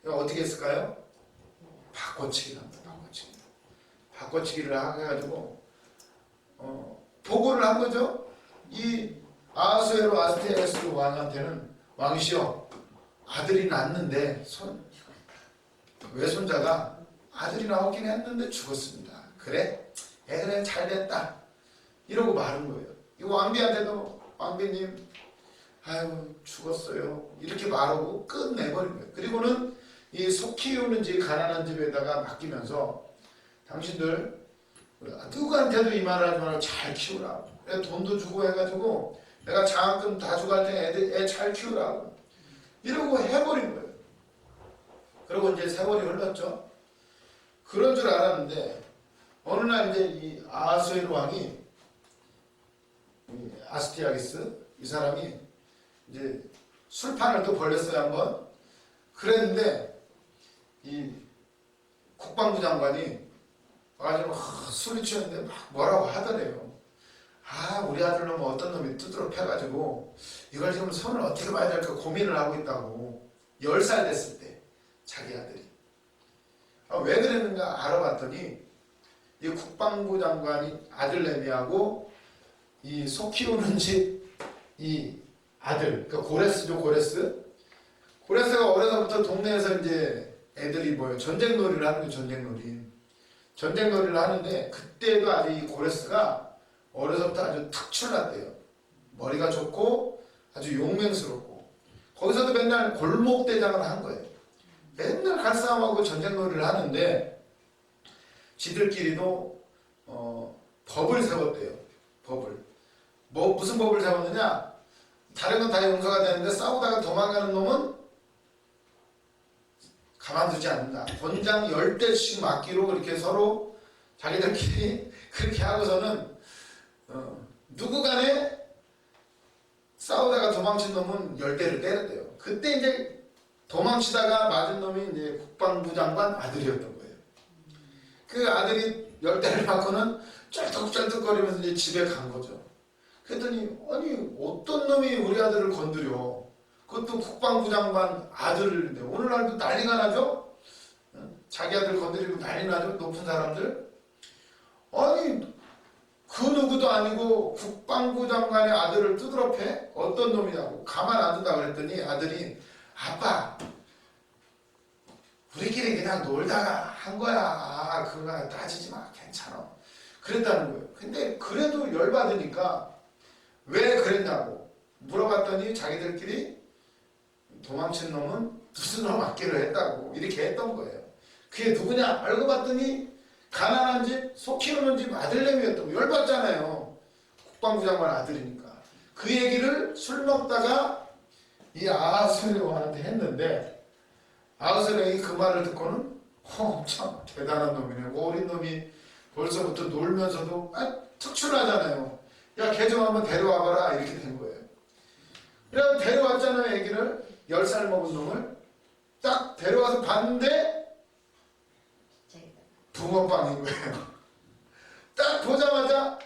어떻게 했을까요? 바꿔치기를 합니다. 바꿔치기를 해가지고 보고를 한 거죠. 이 아하수에로 아스테아스 왕한테는, 왕이시여, 아들이 낳았는데 외손자가 아들이 나오긴 했는데 죽었습니다. 그래? 그래, 잘됐다. 이러고 말은 거예요. 이 왕비한테도, 왕비님, 아유 죽었어요, 이렇게 말하고 끝내버린 거예요. 그리고는 이 속 키우는 집, 가난한 집에다가 맡기면서, 당신들 누구한테도 이 말을 하지 말고 잘 키우라고. 내가 돈도 주고 해가지고 내가 장학금 다 주고 할 때 애 잘 키우라고 이러고 해버린 거예요. 그리고 이제 세월이 흘렀죠. 그런 줄 알았는데 어느 날 이제 이 아하수에로 왕이, 아스티아기스 이 사람이 이제 술판을 또 벌렸어요 한번. 그랬는데 이 국방부 장관이 와가지고 술이 취했는데 막 뭐라고 하더래요. 우리 아들 놈은 어떤 놈이 두드러 패가지고 이걸 지금 손을 어떻게 봐야 될까 고민을 하고 있다고. 10살 됐을 때 자기 아들이. 왜 그랬는가 알아봤더니 이 국방부 장관이 아들내미하고 이 소 키우는 집 이 아들, 그러니까 고레스죠. 고레스가 어려서부터 동네에서 이제 애들이 뭐예요, 전쟁놀이를 하는 거예요. 전쟁놀이를 하는데, 그때도 아주 이 고레스가 어려서부터 아주 특출났대요. 머리가 좋고 아주 용맹스럽고, 거기서도 맨날 골목대장을 한 거예요. 맨날 칼싸움하고 전쟁놀이를 하는데, 지들끼리도 법을 세웠대요. 무슨 법을 세웠느냐, 다른 건 다 용서가 되는데 싸우다가 도망가는 놈은 가만두지 않는다. 권장 10대씩 맞기로 그렇게 서로 자기들끼리 그렇게 하고서는 누구 간에 싸우다가 도망친 놈은 10대를 때렸대요. 그때 이제 도망치다가 맞은 놈이 이제 국방부 장관 아들이었던 거예요. 그 아들이 10대를 맞고는 쩔뚝쩔뚝거리면서 이제 집에 간 거죠. 그랬더니 아니 어떤 놈이 우리 아들을 건드려, 그것도 국방부 장관 아들인데. 오늘날도 난리가 나죠. 자기 아들 건드리고 난리 나죠, 높은 사람들. 아니 그 누구도 아니고 국방부 장관의 아들을 두드러 패? 어떤 놈이냐고. 가만 안 둔다 그랬더니 아들이, 아빠 우리끼리 그냥 놀다가 한 거야, 그거 따지지 마, 괜찮아, 그랬다는 거예요. 근데 그래도 열받으니까 왜 그랬냐고 물어봤더니 자기들끼리 도망친 놈은 두들러 맞기로 했다고 이렇게 했던 거예요. 그게 누구냐 알고 봤더니 가난한 집, 소 키우는 집 아들내미였다고. 열받잖아요, 국방부 장관 아들이니까. 그 얘기를 술 먹다가 이 아하스의 왕한테 했는데 아하스의 왕이 그 말을 듣고는 참 대단한 놈이네. 어린 놈이 벌써부터 놀면서도 특출나잖아요. 야, 걔 좀 한번 데려와봐라 이렇게 된 거예요. 그래서 데려왔잖아요. 애기를 10살 먹은 놈을 딱 데려와서 봤는데 붕어빵인 거예요. 딱 보자마자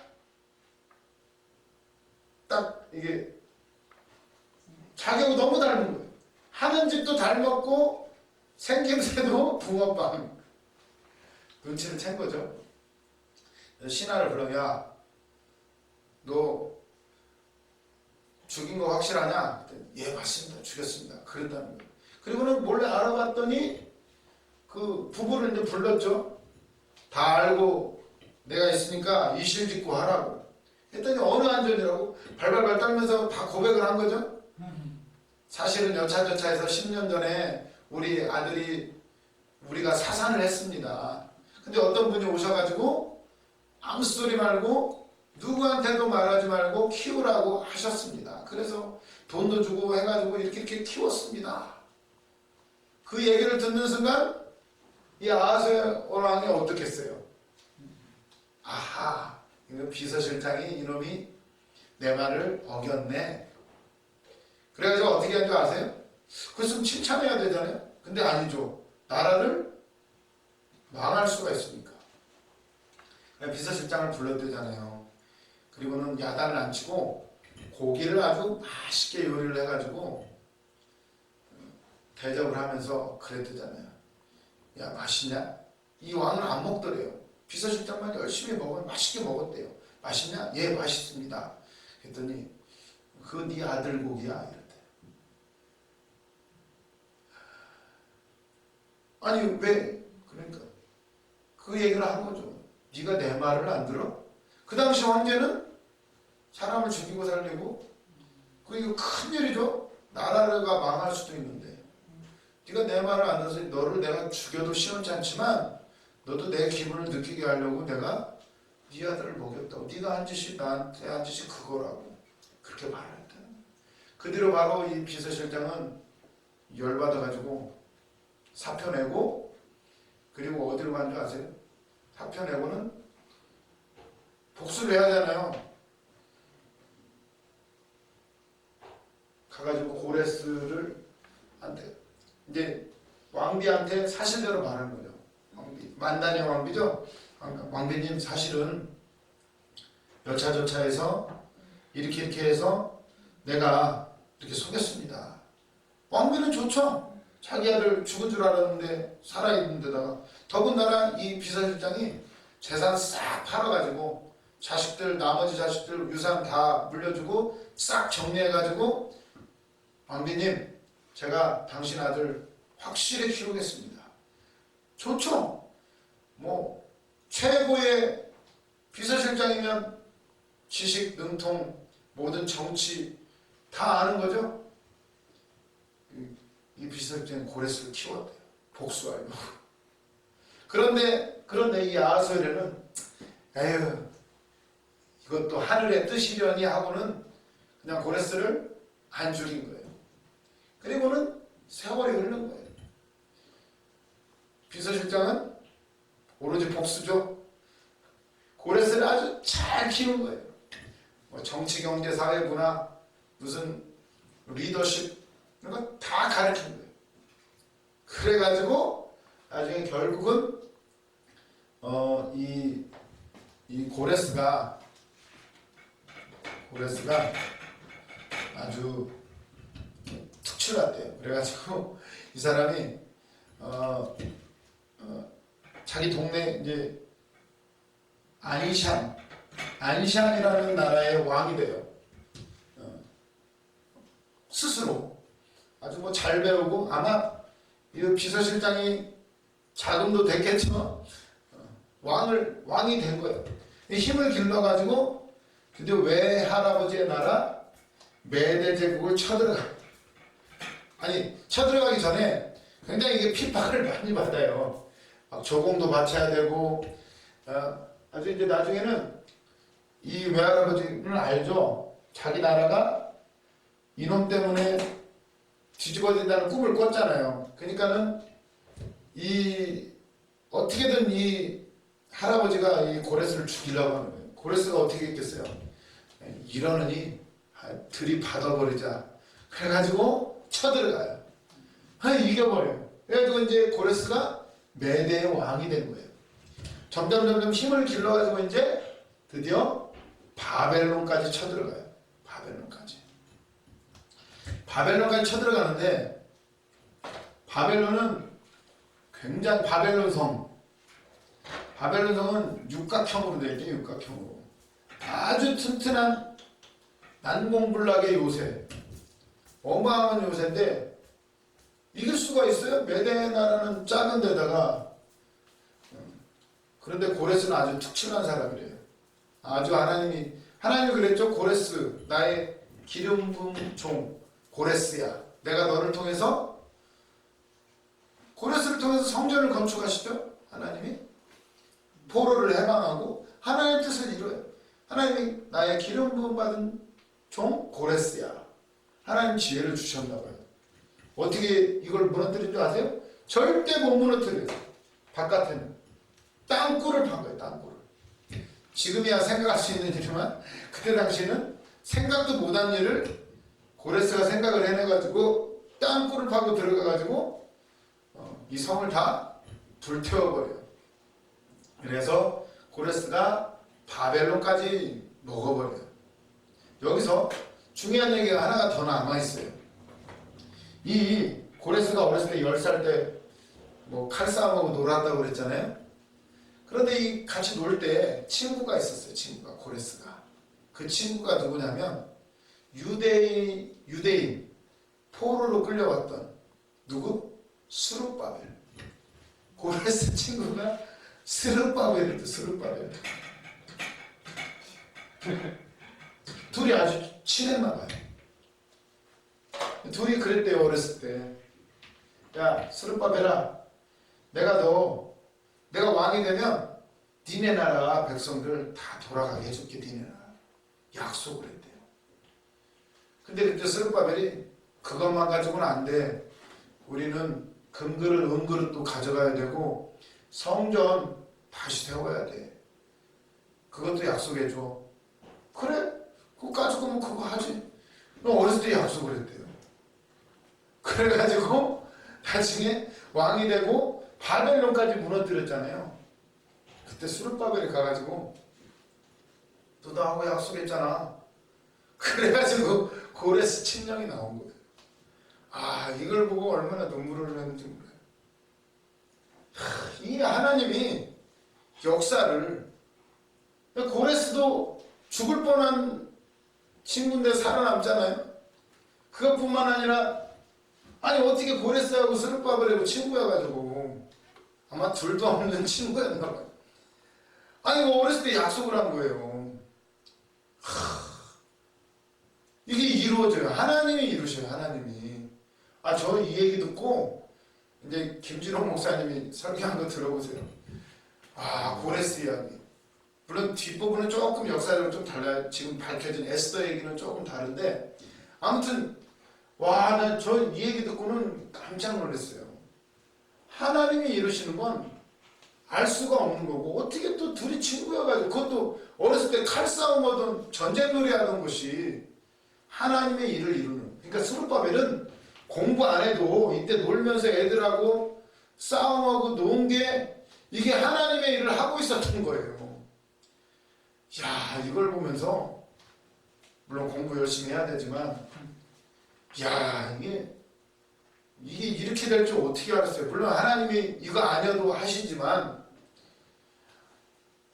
딱 이게 자기하고 너무 닮은 거예요. 하는 짓도 닮았고 생김새도 붕어빵. 눈치를 챈 거죠. 신하를 불러, 야, 너 죽인 거 확실하냐? 예, 맞습니다. 죽였습니다. 그랬다는 거예요. 그리고는 몰래 알아봤더니 그 부부를 이제 불렀죠. 다 알고 내가 있으니까 이실직고 하라고 했더니 어느 안전이라고 발발발 떨면서 다 고백을 한 거죠. 사실은 여차저차해서 10년 전에 우리 아들이 우리가 사산을 했습니다. 근데 어떤 분이 오셔가지고 아무 소리 말고 누구한테도 말하지 말고 키우라고 하셨습니다. 그래서 돈도 주고 해가지고 이렇게 키웠습니다. 그 얘기를 듣는 순간 이 아하스의 왕이 어떻겠어요? 아하, 비서실장이 이놈이 내 말을 어겼네. 그래가지고 어떻게 한 줄 아세요? 그랬으면 칭찬해야 되잖아요. 근데 아니죠. 나라를 망할 수가 있으니까. 비서실장을 불렀대잖아요. 그리고는 야단을 안 치고 고기를 아주 맛있게 요리를 해가지고 대접을 하면서 그랬대잖아요. 야, 맛있냐? 이 왕은 안 먹더래요. 비서실장만 열심히 먹으면 맛있게 먹었대요. 맛있냐? 예, 맛있습니다. 그랬더니 그거 네 아들 고기야 이랬대. 아니 왜? 그러니까 그 얘기를 한 거죠. 네가 내 말을 안 들어? 그 당시 황제는 사람을 죽이고 살리고 이거 큰일이죠. 나라가 망할 수도 있는데 네가 내 말을 안 들어서 너를 내가 죽여도 시원치 않지만 너도 내 기분을 느끼게 하려고 내가 네 아들을 먹였다고. 네가 한 짓이 나한테 한 짓이 그거라고 그렇게 말했다. 그 뒤로 바로 이 비서실장은 열받아가지고 사표 내고 그리고 어디로 간 줄 아세요? 사표 내고는 복수를 해야 되잖아요. 가가지고 고레스를 한테 이제 왕비한테 사실대로 말하는 거죠. 왕비, 만단의 왕비죠. 왕비님 사실은 여차저차해서 이렇게 해서 내가 이렇게 속였습니다. 왕비는 좋죠. 자기 아들 죽은 줄 알았는데 살아있는 데다가 더군다나 이 비서실장이 재산 싹 팔아가지고 자식들 나머지 자식들 유산 다 물려주고 싹 정리해가지고 왕비님 제가 당신 아들 확실히 키우겠습니다. 좋죠. 뭐 최고의 비서실장이면 지식, 능통, 모든 정치 다 아는 거죠. 이 비서실장이 고레스를 키웠대요. 복수하려고. 그런데 이 아하스웨르는 에휴 이것도 하늘의 뜻이려니 하고는 그냥 고레스를 안 죽인 거예요. 그리고는 세월이 흐른 거예요. 비서실장은 오로지 복수죠. 고레스를 아주 잘 키운 거예요. 뭐 정치, 경제, 사회, 문화, 무슨 리더십 이런 거 다 가르친 거예요. 그래가지고 나중에 결국은 이 고레스가 아주 특출났대요. 그래가지고 이 사람이 자기 동네 이제 안샨이라는 나라의 왕이 돼요. 스스로 아주 뭐 잘 배우고 아마 이 비서실장이 자금도 됐겠죠. 왕이 된 거예요. 힘을 길러가지고 드디어 외할아버지의 나라 메데 제국을 쳐들어가요. 아니 쳐들어가기 전에 굉장히 이게 핍박을 많이 받아요. 막 조공도 바쳐야 되고 아주 이제 나중에는 이 외할아버지는 알죠. 자기 나라가 이놈 때문에 뒤집어진다는 꿈을 꿨잖아요. 그러니까는 이 어떻게든 이 할아버지가 이 고레스를 죽이려고 하는 거예요. 고레스가 어떻게 했겠어요? 이러느니 들이받아버리자. 그래가지고 쳐들어가요. 이겨버려요. 그래가지고 이제 고레스가 메대의 왕이 된 거예요. 점점 힘을 길러가지고 이제 드디어 바벨론까지 쳐들어가요. 바벨론까지 쳐들어가는데 바벨론은 굉장히 바벨론성은 육각형으로 되어 있죠. 육각형으로 아주 튼튼한 난공불락의 요새, 어마어마한 요새인데 이길 수가 있어요? 메대 나라는 작은 데다가. 그런데 고레스는 아주 특출난 사람이래요. 아주 하나님이 그랬죠. 고레스, 나의 기름 부은 종 고레스야. 내가 너를 통해서, 고레스를 통해서 성전을 건축하시죠. 하나님이 포로를 해방하고 하나님의 뜻을 이루어요. 하나님이 나의 기름 부음 받은 종 고레스야. 하나님 지혜를 주셨나 봐요. 어떻게 이걸 무너뜨린 줄 아세요? 절대 못 무너뜨려요. 바깥에는 땅굴을 판 거예요. 땅굴을. 지금이야 생각할 수 있는 일이지만 그때 당시에는 생각도 못한 일을 고레스가 생각을 해내가지고 땅굴을 파고 들어가가지고 이 성을 다 불태워버려요. 그래서 고레스가 바벨론까지 먹어버려요. 여기서 중요한 얘기가 하나가 더 남아있어요. 이 고레스가 어렸을 때 10살 때 뭐 칼싸움하고 놀았다고 그랬잖아요. 그런데 이 같이 놀 때 친구가 있었어요. 친구가, 고레스가. 그 친구가 누구냐면 유대인 포로로 끌려왔던 누구? 스룹바벨. 고레스 친구가 스룹바벨이었죠. 스룹바벨. 둘이 아주 친했나 봐요. 둘이 그랬대요. 어렸을 때. 야, 스룹바벨아, 내가 왕이 되면 니네 나라 백성들 다 돌아가게 해줄게. 니네 나라. 약속을 했대요. 근데 그때 스룹바벨이 그것만 가지고는 안 돼. 우리는 금그릇, 은그릇도 가져가야 되고 성전 다시 세워야 돼. 그것도 약속해줘. 그래? 그거 가지고면 그거 하지. 어렸을 때 약속을 했대요. 그래가지고 나중에 왕이 되고 바벨론까지 무너뜨렸잖아요. 그때 스룹바벨이 가가지고 너 나하고 약속했잖아. 그래가지고 고레스 친령이 나온 거예요. 아, 이걸 보고 얼마나 눈물을 흘렸는지 몰라요. 이 하나님이 역사를, 고레스도 죽을 뻔한 친구인데 살아남잖아요. 그것뿐만 아니라 아니 어떻게 고레스하고 스룹바벨하고 친구여가지고 아마 둘도 없는 친구였나 봐요. 아니 뭐 어렸을 때 약속을 한 거예요. 이게 이루어져요. 하나님이 이루셔요. 하나님이. 아, 저 이 얘기 듣고 이제 김진홍 목사님이 설교한 거 들어보세요. 아, 고레스 이야기. 물론 뒷부분은 조금 역사적으로 좀 달라요. 지금 밝혀진 에스더 얘기는 조금 다른데 아무튼 와, 나 저 이 얘기 듣고는 깜짝 놀랐어요. 하나님이 이루시는 건 알 수가 없는 거고 어떻게 또 둘이 친구여가지고 그것도 어렸을 때 칼싸움하던 전쟁놀이 하던 것이 하나님의 일을 이루는. 그러니까 스룹바벨은 공부 안 해도 이때 놀면서 애들하고 싸움하고 논 게 이게 하나님의 일을 하고 있었던 거예요. 야, 이걸 보면서 물론 공부 열심히 해야 되지만 야, 이게 이렇게 될 줄 어떻게 알았어요. 물론 하나님이 이거 아니어도 하시지만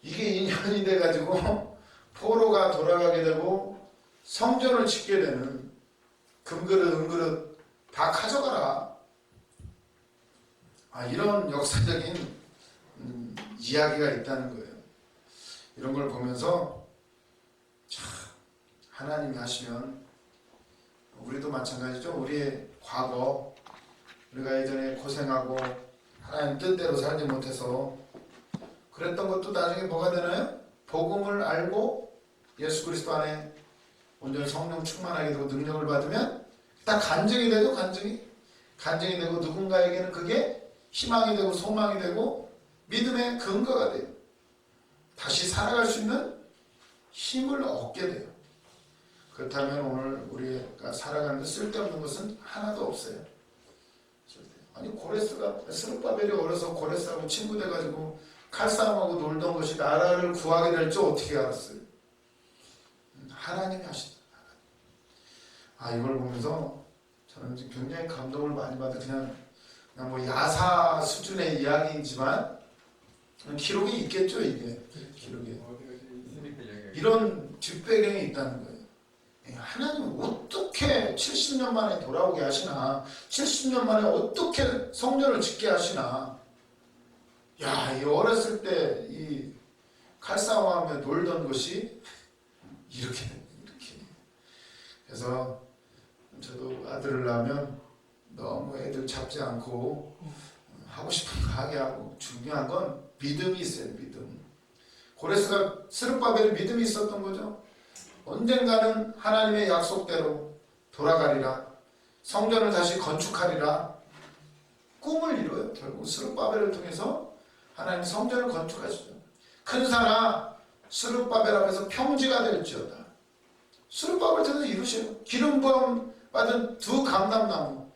이게 인연이 돼가지고 포로가 돌아가게 되고 성전을 짓게 되는 금그릇 은그릇 다 가져가라. 아, 이런 역사적인 이야기가 있다는 거예요. 이런 걸 보면서 참 하나님이 하시면 우리도 마찬가지죠. 우리의 과거, 우리가 예전에 고생하고 하나님 뜻대로 살지 못해서 그랬던 것도 나중에 뭐가 되나요? 복음을 알고 예수 그리스도 안에 온전히 성령 충만하게 되고 능력을 받으면 딱 간증이 되죠. 간증이 되고 누군가에게는 그게 희망이 되고 소망이 되고 믿음의 근거가 돼요. 다시 살아갈 수 있는 힘을 얻게 돼요. 그렇다면 오늘 우리가 살아가는데 쓸데없는 것은 하나도 없어요. 아니 고레스가 스룹바벨이 어려서 고레스하고 친구 돼가지고 칼싸움하고 놀던 것이 나라를 구하게 될 줄 어떻게 알았어요? 하나님이 하시다. 이걸 보면서 저는 지금 굉장히 감동을 많이 받아. 그냥 뭐 야사 수준의 이야기이지만 기록이 있겠죠. 이게 기록이 이런 뒷배경이 있다는 거예요. 하나님 어떻게 70년 만에 돌아오게 하시나, 70년 만에 어떻게 성전을 짓게 하시나. 야, 이 어렸을 때 이 칼싸움하며 놀던 것이 이렇게. 그래서 저도 아들을 낳으면 너무 애들 잡지 않고 하고 싶은 거 하게 하고, 중요한 건 믿음이 있어요. 믿음. 고레스가 스룹바벨에 믿음이 있었던 거죠. 언젠가는 하나님의 약속대로 돌아가리라, 성전을 다시 건축하리라 꿈을 이뤄요. 결국 스룹바벨을 통해서 하나님 성전을 건축하시죠. 큰 산아 스룹바벨 앞에서 평지가 될지어다. 스룹바벨을 통해서 이루셔요. 기름 부음 받은 두 감람나무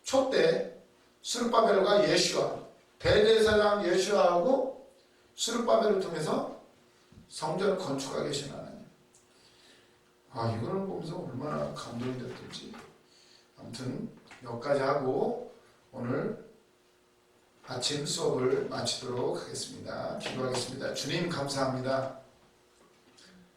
촛대 스룹바벨과 예슈아, 대제사장 예슈아하고 스룹바벨을 통해서 성전을 건축하게 계신 하나님. 이거를 보면서 얼마나 감동이 됐던지. 아무튼 여기까지 하고 오늘 아침 수업을 마치도록 하겠습니다. 기도하겠습니다. 주님 감사합니다.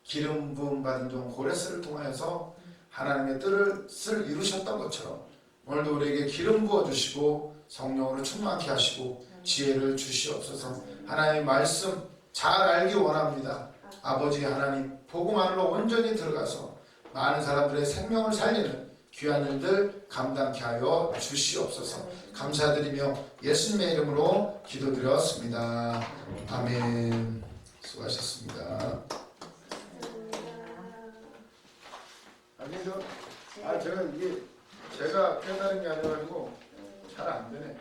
기름 부음 받은 종 고레스를 통하여서 하나님의 뜻을 이루셨던 것처럼 오늘도 우리에게 기름 부어주시고 성령으로 충만케 하시고 지혜를 주시옵소서. 하나님의 말씀 잘 알기 원합니다. 아버지 하나님, 복음 안으로 온전히 들어가서 많은 사람들의 생명을 살리는 귀한 일들 감당케 하여 주시옵소서. 감사드리며 예수님의 이름으로 기도드렸습니다. 아멘. 수고하셨습니다. 제가 깨달은 게 아니라가지고 잘 안 되네.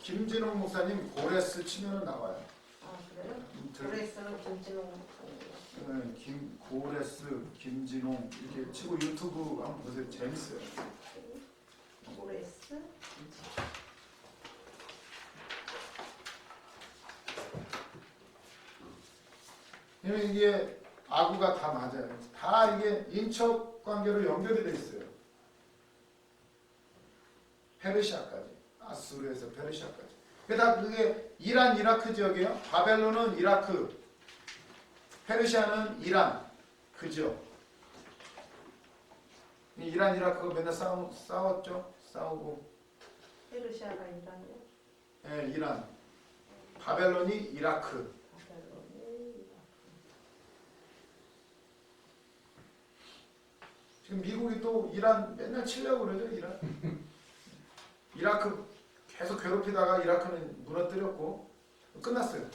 김진홍 목사님 고레스 치면은 나와요. 그래요? 고레스는 김진홍 목사님. 고레스 김진홍 이렇게 치고 유튜브 한번 보세요. 재밌어요. 고레스. 이게 아구가 다 맞아요. 다 이게 인척 관계로 연결이 돼 있어요. 페르시아까지, 아수르에서 페르시아까지. 그게 이란, 이라크 지역이에요. 바벨론은 이라크, 페르시아는 이란, 그죠? 이란, 이라크가 맨날 싸웠죠? 싸우고. 페르시아가 이란이요? 네, 이란. 바벨론이 이라크. 지금 미국이 또 이란 맨날 치려고 그러죠, 이란. 이라크 계속 괴롭히다가 이라크는 무너뜨렸고 끝났어요.